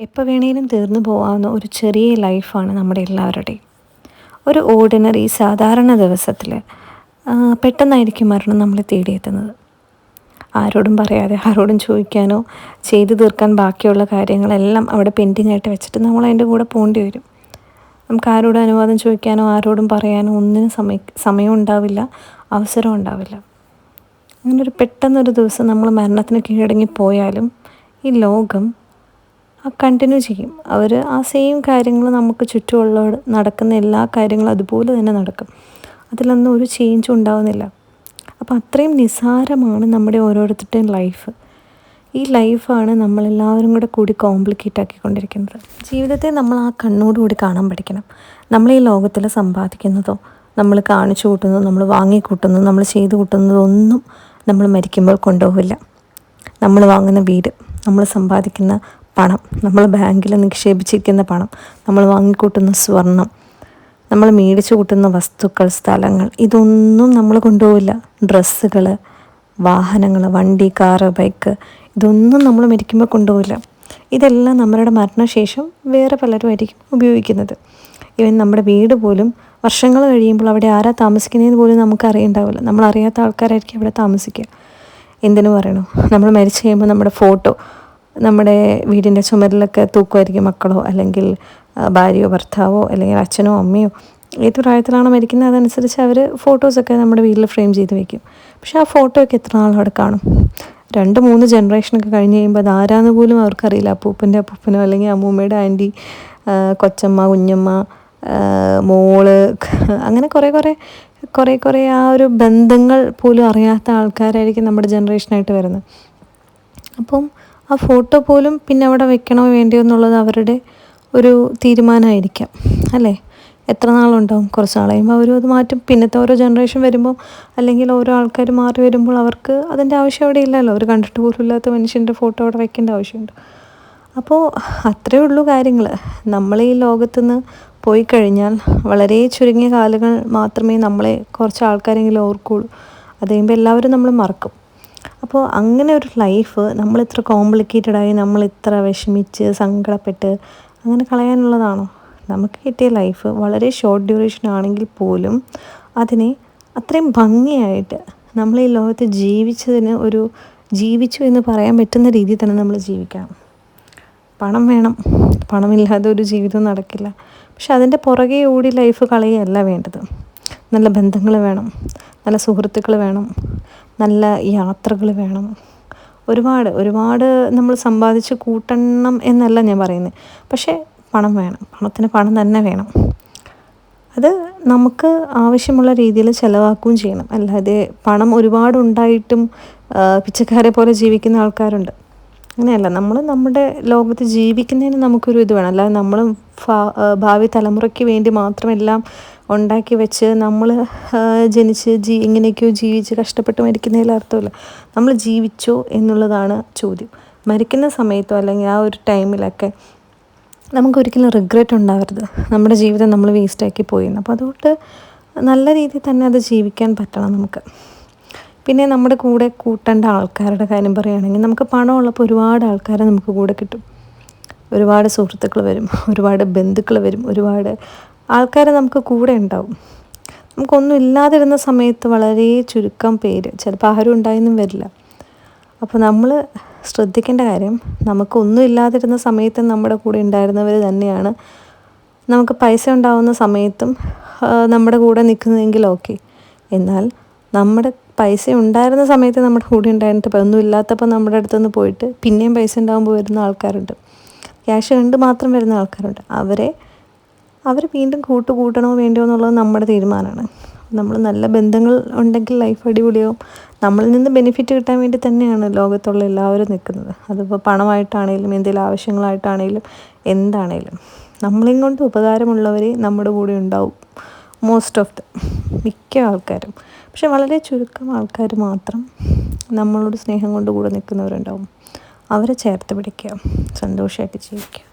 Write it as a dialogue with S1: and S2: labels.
S1: എപ്പോൾ വേണേലും തീർന്നു പോകാവുന്ന ഒരു ചെറിയ ലൈഫാണ് നമ്മുടെ എല്ലാവരുടെയും. ഒരു ഓർഡിനറി സാധാരണ ദിവസത്തിൽ പെട്ടെന്നായിരിക്കും മരണം നമ്മളെ തേടിയെത്തുന്നത്. ആരോടും പറയാതെ, ആരോടും ചോദിക്കാനോ ചെയ്തു തീർക്കാൻ ബാക്കിയുള്ള കാര്യങ്ങളെല്ലാം അവിടെ പെൻഡിങ് ആയിട്ട് വെച്ചിട്ട് നമ്മൾ അതിൻ്റെ കൂടെ പോകേണ്ടി വരും. നമുക്ക് ആരോടും അനുവാദം ചോദിക്കാനോ ആരോടും പറയാനോ ഒന്നിനും സമയം ഉണ്ടാവില്ല, അവസരം ഉണ്ടാവില്ല. അങ്ങനൊരു പെട്ടെന്നൊരു ദിവസം നമ്മൾ മരണത്തിന് കീഴടങ്ങിപ്പോയാലും ഈ ലോകം കണ്ടിന്യൂ ചെയ്യും. അവർ ആ സെയിം കാര്യങ്ങൾ നമുക്ക് ചുറ്റുമുള്ള നടക്കുന്ന എല്ലാ കാര്യങ്ങളും അതുപോലെ തന്നെ നടക്കും. അതിലൊന്നും ഒരു ചേഞ്ചും ഉണ്ടാകുന്നില്ല. അപ്പോൾ അത്രയും നിസ്സാരമാണ് നമ്മുടെ ഓരോരുത്തരുടെയും ലൈഫ്. ഈ ലൈഫാണ് നമ്മളെല്ലാവരും കൂടി കോംപ്ലിക്കേറ്റ് ആക്കിക്കൊണ്ടിരിക്കുന്നത്. ജീവിതത്തെ നമ്മൾ ആ കണ്ണോടുകൂടി കാണാൻ പഠിക്കണം. നമ്മൾ ഈ ലോകത്തിൽ സമ്പാദിക്കുന്നതോ നമ്മൾ കാണിച്ചു കൂട്ടുന്നതോ നമ്മൾ വാങ്ങിക്കൂട്ടുന്നതോ നമ്മൾ ചെയ്തു കൂട്ടുന്നതോ ഒന്നും നമ്മൾ മരിക്കുമ്പോൾ കൊണ്ടുപോകില്ല. നമ്മൾ വാങ്ങുന്ന വീട്, നമ്മൾ സമ്പാദിക്കുന്ന പണം, നമ്മൾ ബാങ്കിൽ നിക്ഷേപിച്ചിരിക്കുന്ന പണം, നമ്മൾ വാങ്ങിക്കൂട്ടുന്ന സ്വർണം, നമ്മൾ മേടിച്ചു കൂട്ടുന്ന വസ്തുക്കൾ, സ്ഥലങ്ങൾ, ഇതൊന്നും നമ്മൾ കൊണ്ടുപോകില്ല. ഡ്രസ്സുകൾ, വാഹനങ്ങൾ, വണ്ടി, കാറ്, ബൈക്ക്, ഇതൊന്നും നമ്മൾ മരിക്കുമ്പോൾ കൊണ്ടുപോകില്ല. ഇതെല്ലാം നമ്മളുടെ മരണശേഷം വേറെ പലരുമായിരിക്കും ഉപയോഗിക്കുന്നത്. ഈവൻ നമ്മുടെ വീട് പോലും വർഷങ്ങൾ കഴിയുമ്പോൾ അവിടെ ആരാ താമസിക്കുന്നതെന്ന് പോലും നമുക്ക് അറിയണ്ടാവില്ല. നമ്മളറിയാത്ത ആൾക്കാരായിരിക്കും അവിടെ താമസിക്കുക. എന്തിനു പറയണോ, നമ്മൾ മരിച്ചു കഴിയുമ്പോൾ നമ്മുടെ ഫോട്ടോ നമ്മുടെ വീടിൻ്റെ ചുമരിലൊക്കെ തൂക്കുമായിരിക്കും. മക്കളോ അല്ലെങ്കിൽ ഭാര്യയോ ഭർത്താവോ അല്ലെങ്കിൽ അച്ഛനോ അമ്മയോ ഏത് പ്രായത്തിലാണോ മരിക്കുന്നത് അതനുസരിച്ച് അവർ ഫോട്ടോസൊക്കെ നമ്മുടെ വീട്ടിൽ ഫ്രെയിം ചെയ്ത് വയ്ക്കും. പക്ഷെ ആ ഫോട്ടോയൊക്കെ എത്ര നാൾ അവിടെ കാണും? 2-3 ജനറേഷനൊക്കെ കഴിഞ്ഞ് കഴിയുമ്പോൾ അതാരാന്ന് പോലും അവർക്കറിയില്ല. അപ്പൂപ്പൻ്റെ അപ്പൂപ്പനോ അല്ലെങ്കിൽ അമ്മൂമ്മയുടെ ആൻറ്റി, കൊച്ചമ്മ, കുഞ്ഞമ്മ, മോള്, അങ്ങനെ കുറേ ആ ഒരു ബന്ധങ്ങൾ പോലും അറിയാത്ത ആൾക്കാരായിരിക്കും നമ്മുടെ ജനറേഷനായിട്ട് വരുന്നത്. അപ്പം ആ ഫോട്ടോ പോലും പിന്നെ അവിടെ വെക്കണോ വേണ്ടിയോ എന്നുള്ളത് അവരുടെ ഒരു തീരുമാനമായിരിക്കാം, അല്ലേ? എത്ര നാളുണ്ടാവും? കുറച്ച് നാൾ കഴിയുമ്പോൾ അവരും അത് മാറ്റും. പിന്നത്തെ ഓരോ ജനറേഷൻ വരുമ്പോൾ അല്ലെങ്കിൽ ഓരോ ആൾക്കാർ മാറി വരുമ്പോൾ അവർക്ക് അതിൻ്റെ ആവശ്യം അവിടെ ഇല്ലല്ലോ. അവർ കണ്ടിട്ട് പോലും ഇല്ലാത്ത മനുഷ്യൻ്റെ ഫോട്ടോ അവിടെ വയ്ക്കേണ്ട ആവശ്യമുണ്ട്. അപ്പോൾ അത്രയേ ഉള്ളൂ കാര്യങ്ങൾ. നമ്മൾ ഈ ലോകത്തുനിന്ന് പോയി കഴിഞ്ഞാൽ വളരെ ചുരുങ്ങിയ കാലങ്ങൾ മാത്രമേ നമ്മളെ കുറച്ച് ആൾക്കാരെങ്കിലും ഓർക്കുള്ളൂ. അത് കഴിയുമ്പോൾ എല്ലാവരും നമ്മൾ മറക്കും. അപ്പോൾ അങ്ങനെ ഒരു ലൈഫ് നമ്മളിത്ര കോംപ്ലിക്കേറ്റഡായി, നമ്മളിത്ര വിഷമിച്ച് സങ്കടപ്പെട്ട് അങ്ങനെ കളയാനുള്ളതാണോ? നമുക്ക് കിട്ടിയ ലൈഫ് വളരെ ഷോർട്ട് ഡ്യൂറേഷൻ ആണെങ്കിൽ പോലും അതിനെ അത്രയും ഭംഗിയായിട്ട് നമ്മൾ ഈ ലോകത്ത് ജീവിച്ചു എന്ന് പറയാൻ പറ്റുന്ന രീതിയിൽ തന്നെ നമ്മൾ ജീവിക്കണം. പണം വേണം, പണമില്ലാതെ ഒരു ജീവിതം നടക്കില്ല. പക്ഷെ അതിൻ്റെ പുറകെ ഓടി ലൈഫ് കളയുകയല്ല വേണ്ടത്. നല്ല ബന്ധങ്ങൾ വേണം, നല്ല സുഹൃത്തുക്കൾ വേണം, നല്ല യാത്രകൾ വേണം. ഒരുപാട് നമ്മൾ സമ്പാദിച്ച് കൂട്ടണം എന്നല്ല ഞാൻ പറയുന്നത്. പക്ഷേ പണം വേണം, പണത്തിന് പണം തന്നെ വേണം. അത് നമുക്ക് ആവശ്യമുള്ള രീതിയിൽ ചിലവാക്കുകയും ചെയ്യണം. അല്ലാതെ പണം ഒരുപാടുണ്ടായിട്ടും പിച്ചക്കാരെ പോലെ ജീവിക്കുന്ന ആൾക്കാരുണ്ട്. അങ്ങനെയല്ല. നമ്മൾ നമ്മുടെ ലോകത്ത് ജീവിക്കുന്നതിന് നമുക്കൊരു ഇത് വേണം. അല്ലാതെ നമ്മൾ ഭാവി തലമുറയ്ക്ക് വേണ്ടി മാത്രമെല്ലാം ഉണ്ടാക്കി വെച്ച് നമ്മൾ ജനിച്ച് എങ്ങനെയൊക്കെയോ ജീവിച്ച് കഷ്ടപ്പെട്ട് മരിക്കുന്നതിൽ അർത്ഥമില്ല. നമ്മൾ ജീവിച്ചോ എന്നുള്ളതാണ് ചോദ്യം. മരിക്കുന്ന സമയത്തോ അല്ലെങ്കിൽ ആ ഒരു ടൈമിലൊക്കെ നമുക്കൊരിക്കലും റിഗ്രറ്റ് ഉണ്ടാവരുത്, നമ്മുടെ ജീവിതം നമ്മൾ വേസ്റ്റാക്കി പോയിന്ന്. അപ്പോൾ അതുകൊണ്ട് നല്ല രീതിയിൽ തന്നെ അത് ജീവിക്കാൻ പറ്റണം നമുക്ക്. പിന്നെ നമ്മുടെ കൂടെ കൂട്ടേണ്ട ആൾക്കാരുടെ കാര്യം പറയുകയാണെങ്കിൽ, നമുക്ക് പണമുള്ളപ്പോൾ ഒരുപാട് ആൾക്കാരെ നമുക്ക് കൂടെ കിട്ടും. ഒരുപാട് സുഹൃത്തുക്കൾ വരും, ഒരുപാട് ബന്ധുക്കൾ വരും, ഒരുപാട് ആൾക്കാർ നമുക്ക് കൂടെ ഉണ്ടാവും. നമുക്കൊന്നും ഇല്ലാതിരുന്ന സമയത്ത് വളരെ ചുരുക്കം പേര്, ചിലപ്പോൾ ആരും ഉണ്ടായെന്നും വരില്ല. അപ്പോൾ നമ്മൾ ശ്രദ്ധിക്കേണ്ട കാര്യം, നമുക്കൊന്നും ഇല്ലാതിരുന്ന സമയത്തും നമ്മുടെ കൂടെ ഉണ്ടായിരുന്നവർ തന്നെയാണ് നമുക്ക് പൈസ ഉണ്ടാവുന്ന സമയത്തും നമ്മുടെ കൂടെ നിൽക്കുന്നതെങ്കിൽ ഓക്കെ. എന്നാൽ നമ്മുടെ പൈസ ഉണ്ടായിരുന്ന സമയത്ത് നമ്മുടെ കൂടെ ഉണ്ടായിരുന്നിട്ട് ഒന്നും ഇല്ലാത്തപ്പോൾ നമ്മുടെ അടുത്തുനിന്ന് പോയിട്ട് പിന്നെയും പൈസ ഉണ്ടാകുമ്പോൾ വരുന്ന ആൾക്കാരുണ്ട്. ക്യാഷ് കണ്ട് മാത്രം വരുന്ന ആൾക്കാരുണ്ട്. അവർ വീണ്ടും കൂട്ടണോ വേണ്ടിയോ എന്നുള്ളത് നമ്മുടെ തീരുമാനമാണ്. നമ്മൾ നല്ല ബന്ധങ്ങൾ ഉണ്ടെങ്കിൽ ലൈഫ് അടിപൊളിയാവും. നമ്മളിൽ നിന്ന് ബെനിഫിറ്റ് കിട്ടാൻ വേണ്ടി തന്നെയാണ് ലോകത്തുള്ള എല്ലാവരും നിൽക്കുന്നത്. അതിപ്പോൾ പണമായിട്ടാണേലും എന്തെങ്കിലും ആവശ്യങ്ങളായിട്ടാണേലും എന്താണേലും നമ്മളെയും കൊണ്ട് ഉപകാരമുള്ളവരെ നമ്മുടെ കൂടെ ഉണ്ടാവും. മിക്ക ആൾക്കാരും. പക്ഷെ വളരെ ചുരുക്കം ആൾക്കാർ മാത്രം നമ്മളോട് സ്നേഹം കൊണ്ട് കൂടെ നിൽക്കുന്നവരുണ്ടാവും. അവരെ ചേർത്ത് പിടിക്കുക, സന്തോഷമായിട്ട് ജീവിക്കുക.